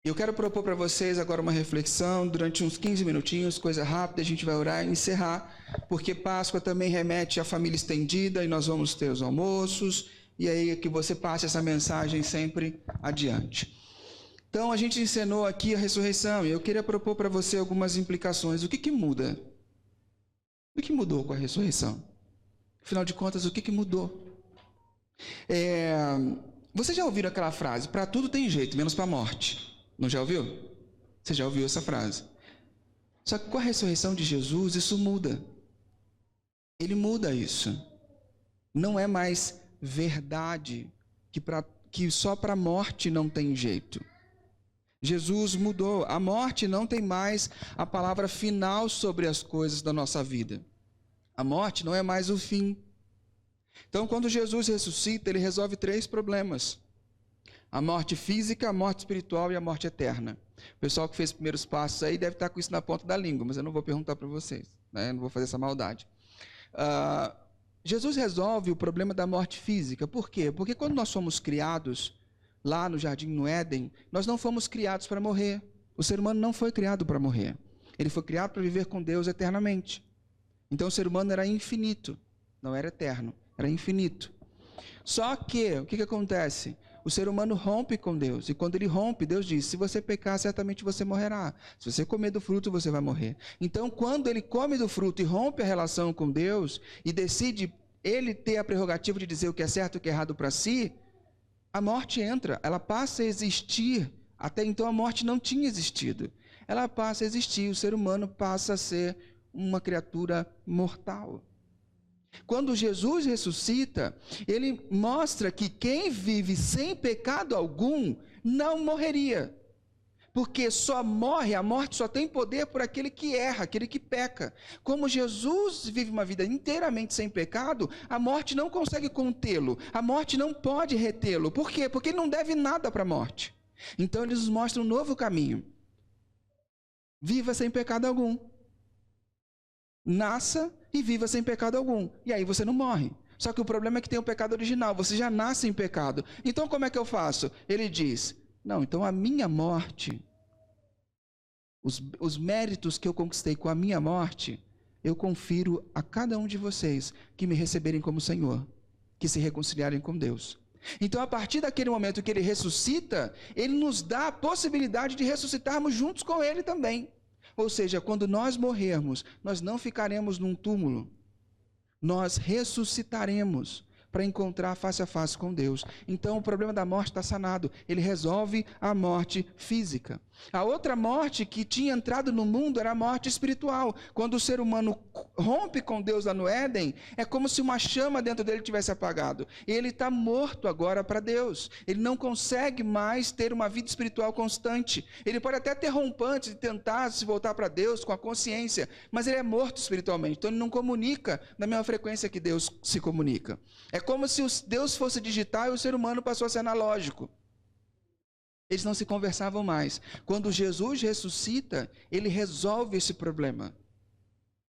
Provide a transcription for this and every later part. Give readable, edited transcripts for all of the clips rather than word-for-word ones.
Eu quero propor para vocês agora uma reflexão durante uns 15 minutinhos, coisa rápida, a gente vai orar e encerrar, porque Páscoa também remete à família estendida e nós vamos ter os almoços, e aí que você passe essa mensagem sempre adiante. Então a gente encenou aqui a ressurreição e eu queria propor para você algumas implicações. O que muda? O que mudou com a ressurreição? Afinal de contas, o que mudou? Vocês já ouviram aquela frase, para tudo tem jeito, menos para a morte? Não já ouviu? Você já ouviu essa frase? Só que com a ressurreição de Jesus, isso muda. Ele muda isso. Não é mais verdade que só para a morte não tem jeito. Jesus mudou. A morte não tem mais a palavra final sobre as coisas da nossa vida. A morte não é mais o fim. Então, quando Jesus ressuscita, ele resolve 3 problemas. A morte física, a morte espiritual e a morte eterna. O pessoal que fez os primeiros passos aí deve estar com isso na ponta da língua, mas eu não vou perguntar para vocês, né? Não vou fazer essa maldade. Jesus resolve o problema da morte física. Por quê? Porque quando nós fomos criados lá no jardim, no Éden, nós não fomos criados para morrer. O ser humano não foi criado para morrer. Ele foi criado para viver com Deus eternamente. Então o ser humano era infinito, não era eterno, era infinito. Só que, o que acontece? O ser humano rompe com Deus, e quando ele rompe, Deus diz, se você pecar, certamente você morrerá. Se você comer do fruto, você vai morrer. Então, quando ele come do fruto e rompe a relação com Deus, e decide ele ter a prerrogativa de dizer o que é certo e o que é errado para si, a morte entra, ela passa a existir. Até então a morte não tinha existido. Ela passa a existir, o ser humano passa a ser uma criatura mortal. Quando Jesus ressuscita, ele mostra que quem vive sem pecado algum não morreria. Porque só morre, a morte só tem poder por aquele que erra, aquele que peca. Como Jesus vive uma vida inteiramente sem pecado, a morte não consegue contê-lo, a morte não pode retê-lo. Por quê? Porque ele não deve nada para a morte. Então ele nos mostra um novo caminho. Viva sem pecado algum. Nasça e viva sem pecado algum. E aí você não morre. Só que o problema é que tem o pecado original. Você já nasce em pecado. Então como é que eu faço? Ele diz, não, então a minha morte, os méritos que eu conquistei com a minha morte, eu confiro a cada um de vocês que me receberem como Senhor, que se reconciliarem com Deus. Então a partir daquele momento que ele ressuscita, ele nos dá a possibilidade de ressuscitarmos juntos com ele também. Ou seja, quando nós morrermos, nós não ficaremos num túmulo. Nós ressuscitaremos para encontrar face a face com Deus. Então o problema da morte está sanado. Ele resolve a morte física. A outra morte que tinha entrado no mundo era a morte espiritual. Quando o ser humano rompe com Deus lá no Éden, é como se uma chama dentro dele tivesse apagado. Ele está morto agora para Deus. Ele não consegue mais ter uma vida espiritual constante. Ele pode até ter rompantes e tentar se voltar para Deus com a consciência, mas ele é morto espiritualmente. Então ele não comunica na mesma frequência que Deus se comunica. É como se Deus fosse digital e o ser humano passou a ser analógico. Eles não se conversavam mais. Quando Jesus ressuscita, ele resolve esse problema.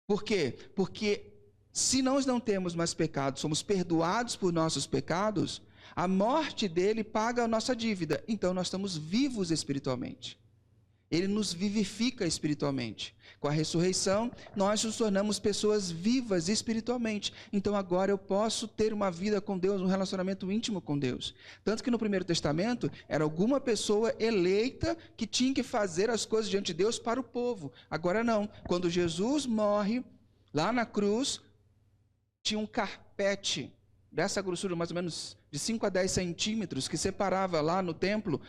Por quê? Porque se nós não temos mais pecado, somos perdoados por nossos pecados, a morte dele paga a nossa dívida. Então nós estamos vivos espiritualmente. Ele nos vivifica espiritualmente. Com a ressurreição, nós nos tornamos pessoas vivas espiritualmente. Então agora eu posso ter uma vida com Deus, um relacionamento íntimo com Deus. Tanto que no Primeiro Testamento, era alguma pessoa eleita que tinha que fazer as coisas diante de Deus para o povo. Agora não. Quando Jesus morre, lá na cruz, tinha um carpete dessa grossura, mais ou menos de 5 a 10 centímetros, que separava lá no templo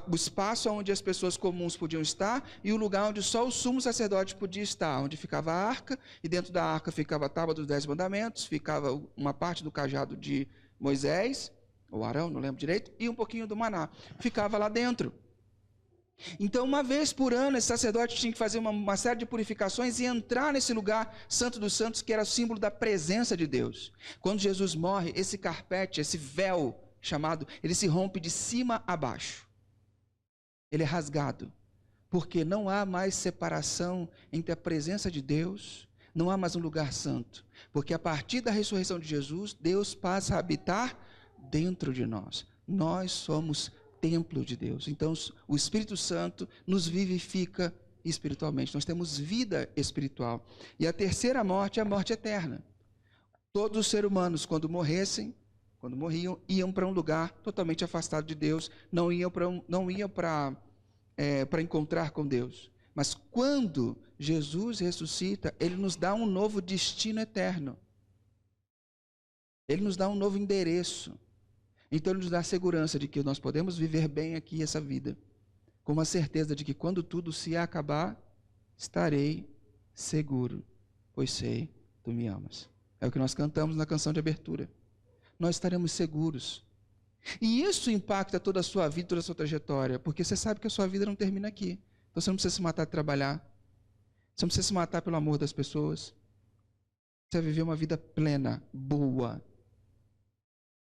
o espaço onde as pessoas comuns podiam estar e o lugar onde só o sumo sacerdote podia estar, onde ficava a arca, e dentro da arca ficava a tábua dos 10 mandamentos, ficava uma parte do cajado de Moisés, ou Arão, não lembro direito, e um pouquinho do maná. Ficava lá dentro. Então, uma vez por ano, esse sacerdote tinha que fazer uma série de purificações e entrar nesse lugar santo dos santos, que era símbolo da presença de Deus. Quando Jesus morre, esse carpete, esse véu chamado, ele se rompe de cima a baixo. Ele é rasgado, porque não há mais separação entre a presença de Deus, não há mais um lugar santo. Porque a partir da ressurreição de Jesus, Deus passa a habitar dentro de nós. Nós somos templo de Deus. Então, o Espírito Santo nos vivifica espiritualmente. Nós temos vida espiritual. E a terceira morte é a morte eterna. Todos os seres humanos, quando morriam, iam para um lugar totalmente afastado de Deus, não iam para encontrar com Deus. Mas quando Jesus ressuscita, Ele nos dá um novo destino eterno. Ele nos dá um novo endereço. Então Ele nos dá a segurança de que nós podemos viver bem aqui essa vida, com uma certeza de que quando tudo se acabar, estarei seguro, pois sei, tu me amas. É o que nós cantamos na canção de abertura. Nós estaremos seguros. E isso impacta toda a sua vida, toda a sua trajetória, porque você sabe que a sua vida não termina aqui. Então você não precisa se matar de trabalhar. Você não precisa se matar pelo amor das pessoas. Você vai viver uma vida plena, boa,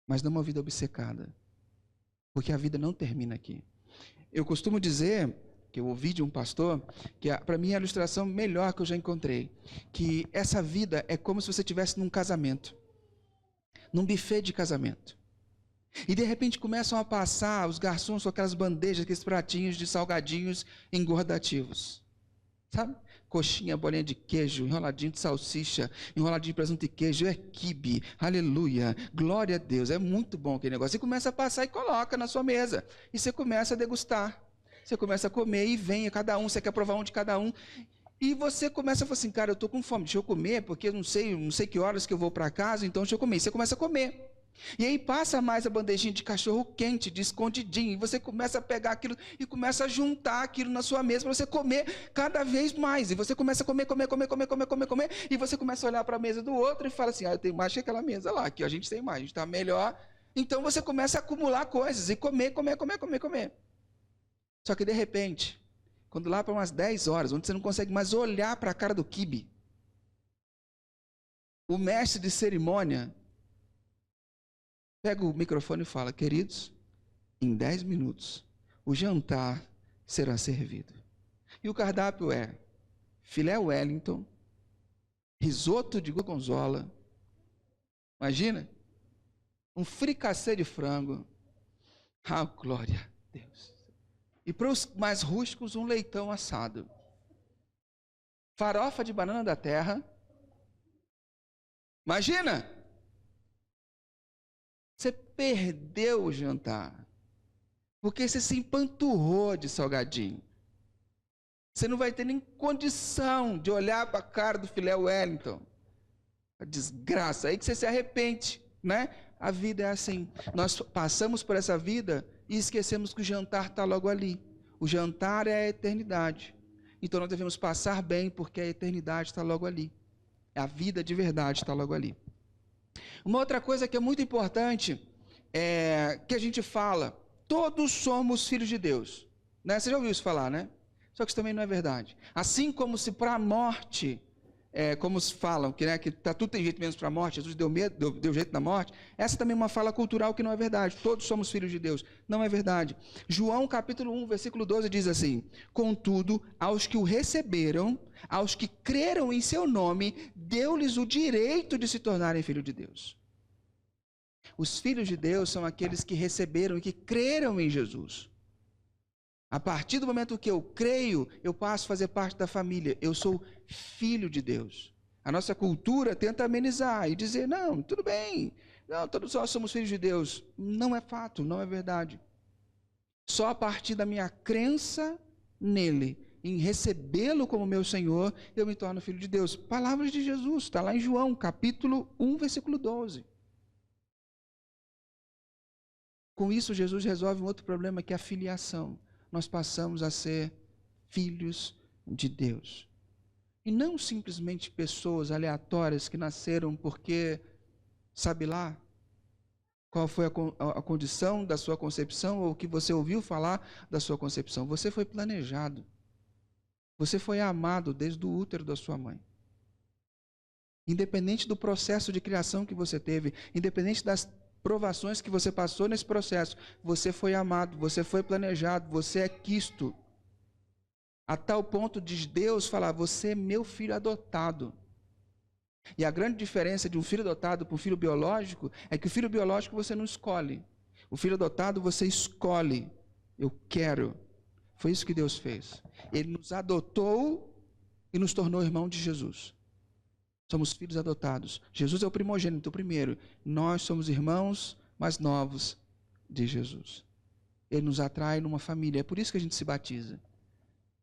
mas não uma vida obcecada. Porque a vida não termina aqui. Eu costumo dizer, que eu ouvi de um pastor, que para mim é a ilustração melhor que eu já encontrei, que essa vida é como se você estivesse num casamento, num buffet de casamento. E de repente começam a passar os garçons com aquelas bandejas, aqueles pratinhos de salgadinhos engordativos. Sabe? Coxinha, bolinha de queijo, enroladinho de salsicha, enroladinho de presunto e queijo, é quibe, aleluia, glória a Deus, é muito bom aquele negócio. Você começa a passar e coloca na sua mesa, e você começa a degustar, você começa a comer e vem cada um, você quer provar um de cada um, e você começa a falar assim, cara, eu estou com fome, deixa eu comer, porque eu não sei que horas que eu vou para casa, então deixa eu comer. E você começa a comer. E aí passa mais a bandejinha de cachorro quente, de escondidinho, e você começa a pegar aquilo e começa a juntar aquilo na sua mesa para você comer cada vez mais. E você começa a comer, e você começa a olhar para a mesa do outro e fala assim, eu tenho mais que aquela mesa lá, que a gente tem mais, a gente está melhor. Então você começa a acumular coisas e comer. Só que de repente, quando lá para umas 10 horas, onde você não consegue mais olhar para a cara do quibe, o mestre de cerimônia pega o microfone e fala, queridos, em 10 minutos, o jantar será servido. E o cardápio é filé Wellington, risoto de gorgonzola, imagina, um fricassê de frango, glória a Deus. E para os mais rústicos, um leitão assado. Farofa de banana da terra. Imagina! Você perdeu o jantar, porque você se empanturrou de salgadinho. Você não vai ter nem condição de olhar para a cara do filé Wellington. A desgraça, aí que você se arrepende, né? A vida é assim. Nós passamos por essa vida e esquecemos que o jantar está logo ali. O jantar é a eternidade. Então nós devemos passar bem, porque a eternidade está logo ali. A vida de verdade está logo ali. Uma outra coisa que é muito importante é que a gente fala, todos somos filhos de Deus. Né? Você já ouviu isso falar, né? Só que isso também não é verdade. Assim como se para a morte, como se falam, que tudo tem jeito menos para a morte, Jesus deu jeito na morte, essa também é uma fala cultural que não é verdade. Todos somos filhos de Deus. Não é verdade. João capítulo 1, versículo 12 diz assim, contudo, aos que o receberam, aos que creram em seu nome, deu-lhes o direito de se tornarem filhos de Deus. Os filhos de Deus são aqueles que receberam e que creram em Jesus. A partir do momento que eu creio, eu passo a fazer parte da família. Eu sou filho de Deus. A nossa cultura tenta amenizar e dizer, não, tudo bem, não, todos nós somos filhos de Deus. Não é fato, não é verdade. Só a partir da minha crença nele, em recebê-lo como meu Senhor, eu me torno filho de Deus. Palavras de Jesus, está lá em João, capítulo 1, versículo 12. Com isso, Jesus resolve um outro problema, que é a filiação. Nós passamos a ser filhos de Deus. E não simplesmente pessoas aleatórias que nasceram porque, sabe lá, qual foi a condição da sua concepção ou o que você ouviu falar da sua concepção. Você foi planejado. Você foi amado desde o útero da sua mãe. Independente do processo de criação que você teve, independente das provações que você passou nesse processo, você foi amado, você foi planejado, você é quisto. A tal ponto de Deus falar, você é meu filho adotado. E a grande diferença de um filho adotado para um filho biológico é que o filho biológico você não escolhe. O filho adotado você escolhe. eu quero. Foi isso que Deus fez. Ele nos adotou e nos tornou irmão de Jesus. Somos filhos adotados. Jesus é o primogênito, o primeiro. Nós somos irmãos mais novos de Jesus. Ele nos atrai numa família. É por isso que a gente se batiza.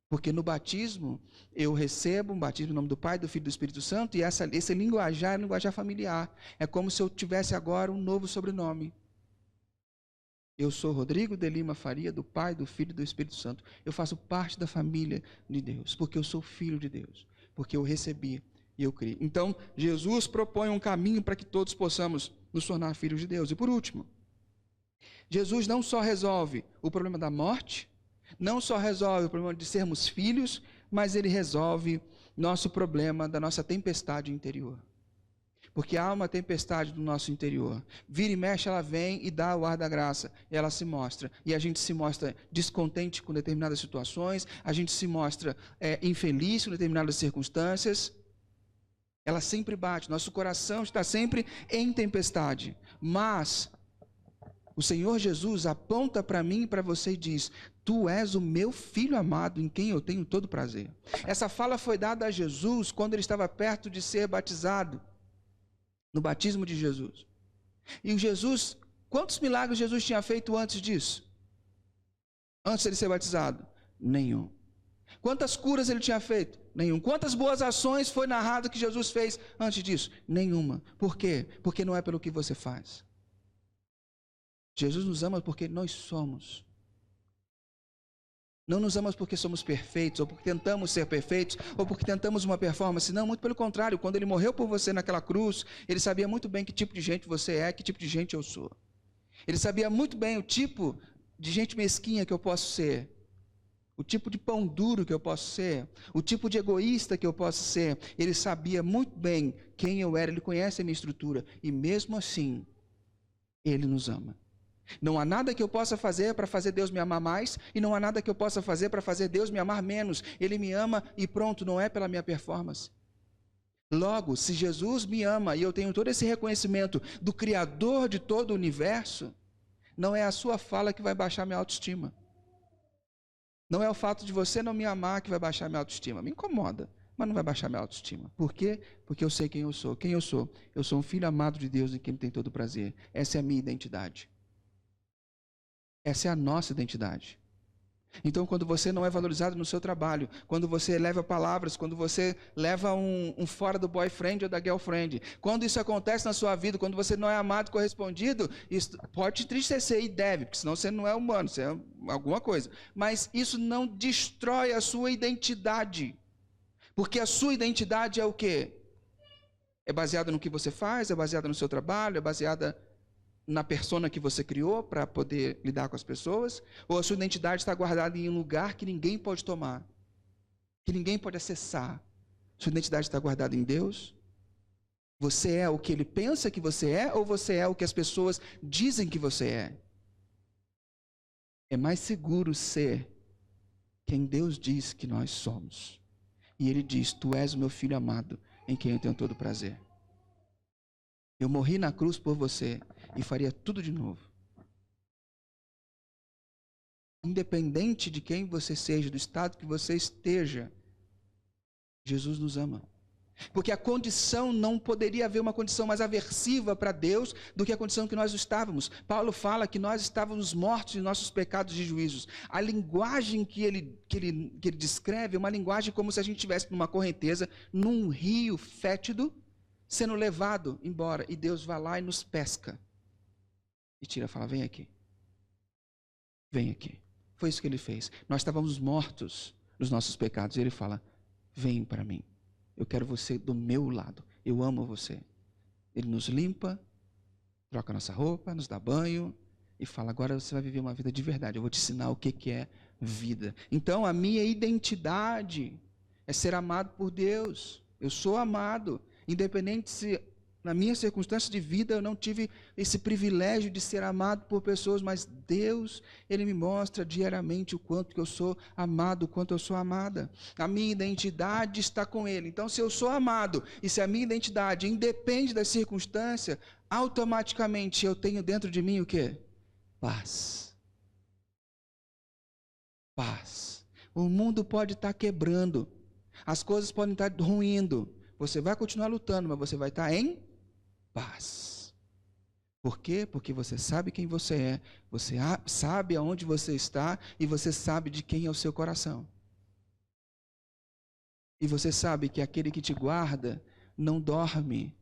Porque no batismo, eu recebo um batismo em nome do Pai, do Filho e do Espírito Santo, e esse linguajar é um linguajar familiar. É como se eu tivesse agora um novo sobrenome. Eu sou Rodrigo de Lima Faria, do Pai, do Filho e do Espírito Santo. Eu faço parte da família de Deus, porque eu sou filho de Deus, porque eu recebi e eu criei. Então, Jesus propõe um caminho para que todos possamos nos tornar filhos de Deus. E por último, Jesus não só resolve o problema da morte, não só resolve o problema de sermos filhos, mas ele resolve nosso problema da nossa tempestade interior. Porque há uma tempestade no nosso interior. Vira e mexe, ela vem e dá o ar da graça. E ela se mostra. E a gente se mostra descontente com determinadas situações. A gente se mostra infeliz com determinadas circunstâncias. Ela sempre bate. Nosso coração está sempre em tempestade. Mas o Senhor Jesus aponta para mim e para você e diz: tu és o meu filho amado, em quem eu tenho todo prazer. Essa fala foi dada a Jesus quando ele estava perto de ser batizado. No batismo de Jesus. E Jesus, quantos milagres Jesus tinha feito antes disso? Antes de ele ser batizado? Nenhum. Quantas curas ele tinha feito? Nenhum. Quantas boas ações foi narrado que Jesus fez antes disso? Nenhuma. Por quê? Porque não é pelo que você faz. Jesus nos ama porque nós somos. Não nos ama porque somos perfeitos, ou porque tentamos ser perfeitos, ou porque tentamos uma performance. Não, muito pelo contrário. Quando ele morreu por você naquela cruz, ele sabia muito bem que tipo de gente você é, que tipo de gente eu sou. Ele sabia muito bem o tipo de gente mesquinha que eu posso ser, o tipo de pão duro que eu posso ser, o tipo de egoísta que eu posso ser. Ele sabia muito bem quem eu era, ele conhece a minha estrutura, e mesmo assim, ele nos ama. Não há nada que eu possa fazer para fazer Deus me amar mais, e não há nada que eu possa fazer para fazer Deus me amar menos. Ele me ama e pronto, não é pela minha performance. Logo, se Jesus me ama e eu tenho todo esse reconhecimento do Criador de todo o universo, não é a sua fala que vai baixar minha autoestima. Não é o fato de você não me amar que vai baixar minha autoestima. Me incomoda, mas não vai baixar minha autoestima. Por quê? Porque eu sei quem eu sou. Quem eu sou? Eu sou um filho amado de Deus em quem Ele tem todo o prazer. Essa é a minha identidade. Essa é a nossa identidade. Então, quando você não é valorizado no seu trabalho, quando você leva palavras, quando você leva um fora do boyfriend ou da girlfriend, quando isso acontece na sua vida, quando você não é amado, correspondido, isso pode te entristecer e deve, porque senão você não é humano, você é alguma coisa. Mas isso não destrói a sua identidade. Porque a sua identidade é o quê? É baseada no que você faz, é baseada no seu trabalho, é baseada na persona que você criou para poder lidar com as pessoas, ou a sua identidade está guardada em um lugar que ninguém pode tomar, que ninguém pode acessar? Sua identidade está guardada em Deus? Você é o que Ele pensa que você é, ou você é o que as pessoas dizem que você é? É mais seguro ser quem Deus diz que nós somos. E Ele diz: tu és o meu filho amado, em quem eu tenho todo prazer. Eu morri na cruz por você e faria tudo de novo. Independente de quem você seja, do estado que você esteja, Jesus nos ama. Porque a condição, não poderia haver uma condição mais aversiva para Deus do que a condição que nós estávamos. Paulo fala que nós estávamos mortos em nossos pecados e juízos. A linguagem que ele descreve é uma linguagem como se a gente estivesse numa correnteza, num rio fétido, sendo levado embora, e Deus vai lá e nos pesca e tira, fala: vem aqui, vem aqui. Foi isso que Ele fez. Nós estávamos mortos nos nossos pecados, e Ele fala: vem para mim, eu quero você do meu lado, eu amo você. Ele nos limpa, troca nossa roupa, nos dá banho e fala: agora você vai viver uma vida de verdade, eu vou te ensinar o que é vida. Então a minha identidade é ser amado por Deus. Eu sou amado. Independente se na minha circunstância de vida eu não tive esse privilégio de ser amado por pessoas, mas Deus, Ele me mostra diariamente o quanto que eu sou amado, o quanto eu sou amada. A minha identidade está com Ele. Então, se eu sou amado e se a minha identidade independe da circunstância, automaticamente eu tenho dentro de mim o quê? Paz. paz. O mundo pode estar quebrando, as coisas podem estar ruindo, você vai continuar lutando, mas você vai estar em paz. Por quê? Porque você sabe quem você é, você sabe aonde você está e você sabe de quem é o seu coração. E você sabe que aquele que te guarda não dorme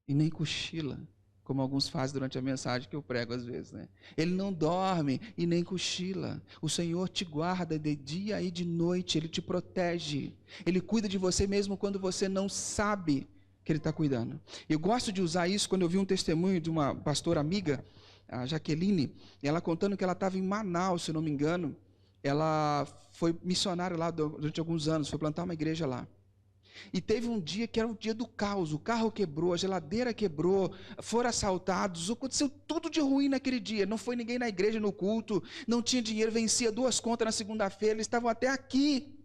e nem cochila, como alguns fazem durante a mensagem que eu prego às vezes, né? Ele não dorme e nem cochila. O Senhor te guarda de dia e de noite, Ele te protege. Ele cuida de você mesmo quando você não sabe que Ele está cuidando. Eu gosto de usar isso quando eu vi um testemunho de uma pastora amiga, a Jaqueline, ela contando que ela estava em Manaus, se não me engano. Ela foi missionária lá durante alguns anos, foi plantar uma igreja lá. E teve um dia que era o dia do caos, o carro quebrou, a geladeira quebrou, foram assaltados, aconteceu tudo de ruim naquele dia, não foi ninguém na igreja no culto, não tinha dinheiro, vencia 2 contas na segunda-feira, eles estavam até aqui.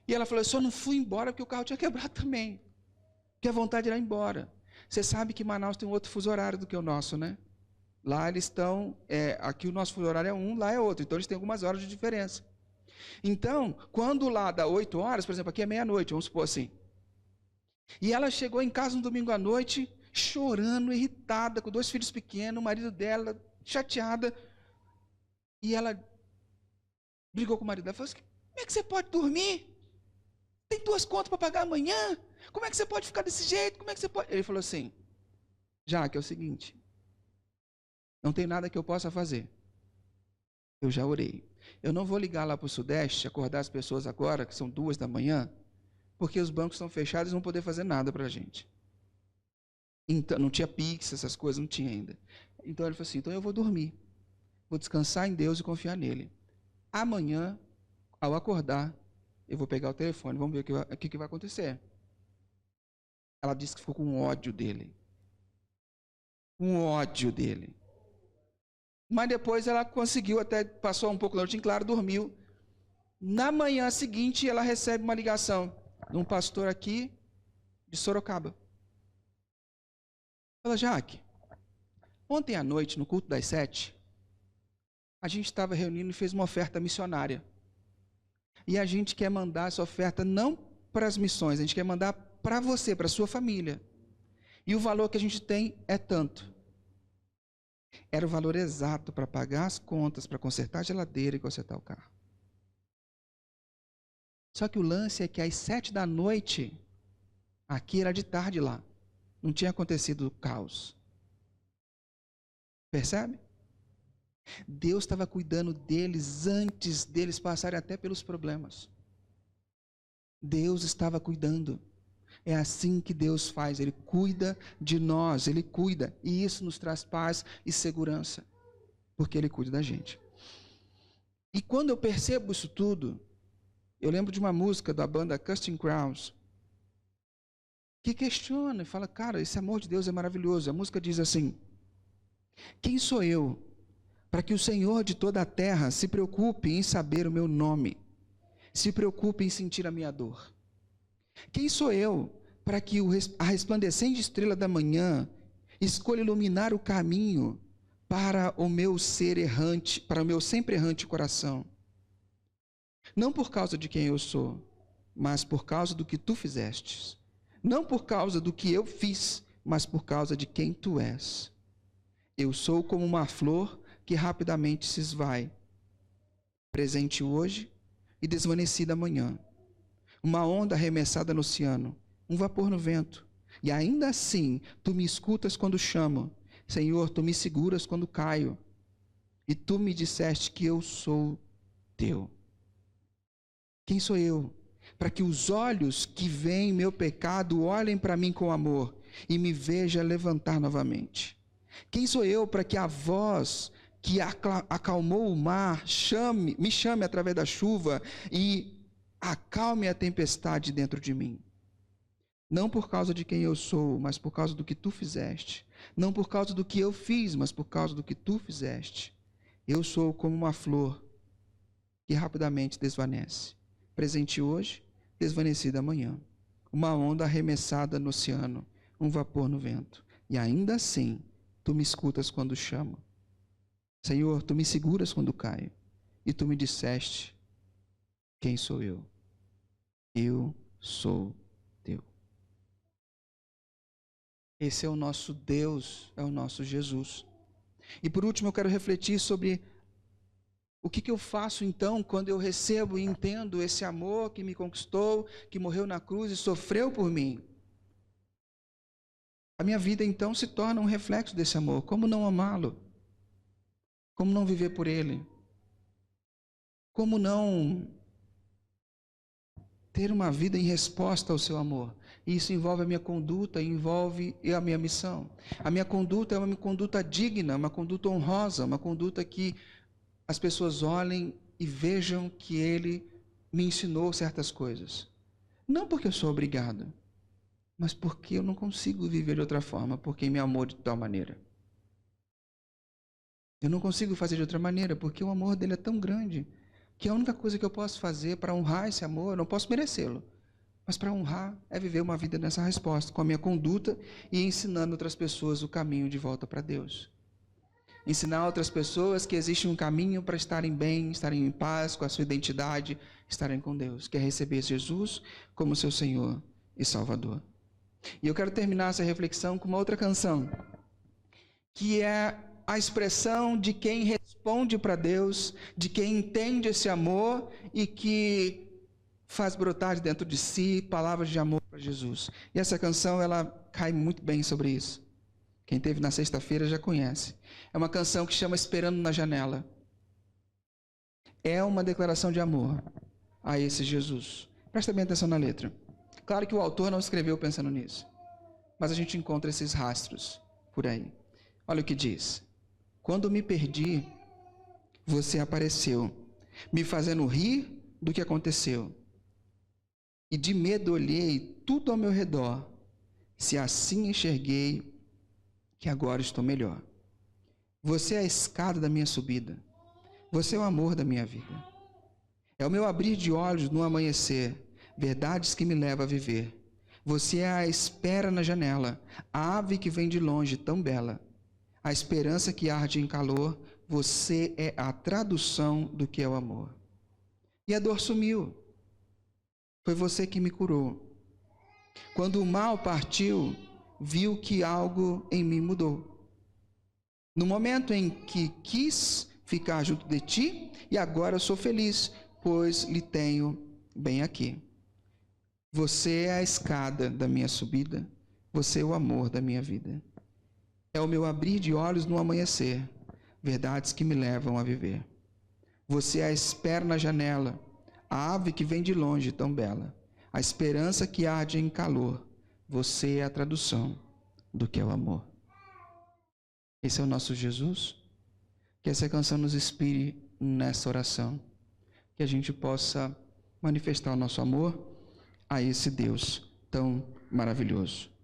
E ela falou, eu só não fui embora porque o carro tinha quebrado também, porque a vontade era ir embora. Você sabe que Manaus tem um outro fuso horário do que o nosso, né? Lá eles estão, aqui o nosso fuso horário é um, lá é outro, então eles têm algumas horas de diferença. Então, quando lá dá 8 horas, por exemplo, aqui é meia-noite, vamos supor assim. E ela chegou em casa no domingo à noite, chorando, irritada, com 2 filhos pequenos, o marido dela, chateada. E ela brigou com o marido dela, falou assim, como é que você pode dormir? Tem 2 contas para pagar amanhã? Como é que você pode ficar desse jeito? Como é que você pode? Ele falou assim, Jaque, é o seguinte, não tem nada que eu possa fazer. Eu já orei. Eu não vou ligar lá para o Sudeste, acordar as pessoas agora, que são 2 da manhã, porque os bancos estão fechados e não vão poder fazer nada para a gente. Então, não tinha Pix, essas coisas, não tinha ainda. Então ele falou assim, então eu vou dormir, vou descansar em Deus e confiar nele. Amanhã, ao acordar, eu vou pegar o telefone, vamos ver o que vai acontecer. Ela disse que ficou com ódio dele. Com ódio dele. Mas depois ela conseguiu, até passou um pouco da noite em claro, dormiu. Na manhã seguinte, ela recebe uma ligação de um pastor aqui de Sorocaba. Fala, Jaque, ontem à noite, no culto das 7, a gente estava reunindo e fez uma oferta missionária. E a gente quer mandar essa oferta não para as missões, a gente quer mandar para você, para a sua família. E o valor que a gente tem é tanto. Era o valor exato para pagar as contas, para consertar a geladeira e consertar o carro. Só que o lance é que às 7 da noite, aqui era de tarde lá, não tinha acontecido o caos. Percebe? Deus estava cuidando deles antes deles passarem até pelos problemas. Deus estava cuidando. É assim que Deus faz, Ele cuida de nós, Ele cuida. E isso nos traz paz e segurança, porque Ele cuida da gente. E quando eu percebo isso tudo, eu lembro de uma música da banda Casting Crowns, que questiona e fala, cara, esse amor de Deus é maravilhoso. A música diz assim, quem sou eu para que o Senhor de toda a terra se preocupe em saber o meu nome, se preocupe em sentir a minha dor? Quem sou eu para que a resplandecente estrela da manhã escolha iluminar o caminho para o meu ser errante, para o meu sempre errante coração? Não por causa de quem eu sou, mas por causa do que tu fizestes. Não por causa do que eu fiz, mas por causa de quem tu és. Eu sou como uma flor que rapidamente se esvai, presente hoje e desvanecida amanhã. Uma onda arremessada no oceano, um vapor no vento. E ainda assim, tu me escutas quando chamo. Senhor, tu me seguras quando caio. E tu me disseste que eu sou teu. Quem sou eu? Para que os olhos que veem meu pecado olhem para mim com amor e me veja levantar novamente. Quem sou eu para que a voz que acalmou o mar me chame através da chuva e acalme a tempestade dentro de mim? Não por causa de quem eu sou, mas por causa do que tu fizeste. Não por causa do que eu fiz, mas por causa do que tu fizeste. Eu sou como uma flor que rapidamente desvanece. Presente hoje, desvanecida amanhã. Uma onda arremessada no oceano, um vapor no vento. E ainda assim, tu me escutas quando chamo. Senhor, tu me seguras quando caio. e tu me disseste: quem sou eu? Eu sou teu. Esse é o nosso Deus, é o nosso Jesus. E por último eu quero refletir sobre o que eu faço então quando eu recebo e entendo esse amor que me conquistou, que morreu na cruz e sofreu por mim. A minha vida então se torna um reflexo desse amor. Como não amá-lo? Como não viver por ele? Como não ter uma vida em resposta ao seu amor? E isso envolve a minha conduta, envolve a minha missão. A minha conduta é uma conduta digna, uma conduta honrosa, uma conduta que as pessoas olhem e vejam que ele me ensinou certas coisas. Não porque eu sou obrigado, mas porque eu não consigo viver de outra forma, porque me amou de tal maneira. Eu não consigo fazer de outra maneira, porque o amor dele é tão grande, que a única coisa que eu posso fazer para honrar esse amor, eu não posso merecê-lo, mas para honrar é viver uma vida nessa resposta, com a minha conduta e ensinando outras pessoas o caminho de volta para Deus. Ensinar outras pessoas que existe um caminho para estarem bem, estarem em paz com a sua identidade, estarem com Deus, que é receber Jesus como seu Senhor e Salvador. E eu quero terminar essa reflexão com uma outra canção, que é a expressão de quem responde para Deus, de quem entende esse amor e que faz brotar dentro de si palavras de amor para Jesus. E essa canção, ela cai muito bem sobre isso. Quem esteve na sexta-feira já conhece. É uma canção que chama Esperando na Janela. É uma declaração de amor a esse Jesus. Presta bem atenção na letra. Claro que o autor não escreveu pensando nisso, mas a gente encontra esses rastros por aí. Olha o que diz: quando me perdi, você apareceu, me fazendo rir do que aconteceu. E de medo olhei tudo ao meu redor, se assim enxerguei que agora estou melhor. Você é a escada da minha subida, você é o amor da minha vida. É o meu abrir de olhos no amanhecer, verdades que me levam a viver. Você é a espera na janela, a ave que vem de longe tão bela. A esperança que arde em calor, você é a tradução do que é o amor. E a dor sumiu, foi você que me curou. Quando o mal partiu, viu que algo em mim mudou. No momento em que quis ficar junto de ti, e agora sou feliz, pois lhe tenho bem aqui. Você é a escada da minha subida, você é o amor da minha vida. É o meu abrir de olhos no amanhecer, verdades que me levam a viver. Você é a espera na janela, a ave que vem de longe tão bela, a esperança que arde em calor, você é a tradução do que é o amor. Esse é o nosso Jesus. Que essa canção nos inspire nessa oração, que a gente possa manifestar o nosso amor a esse Deus tão maravilhoso.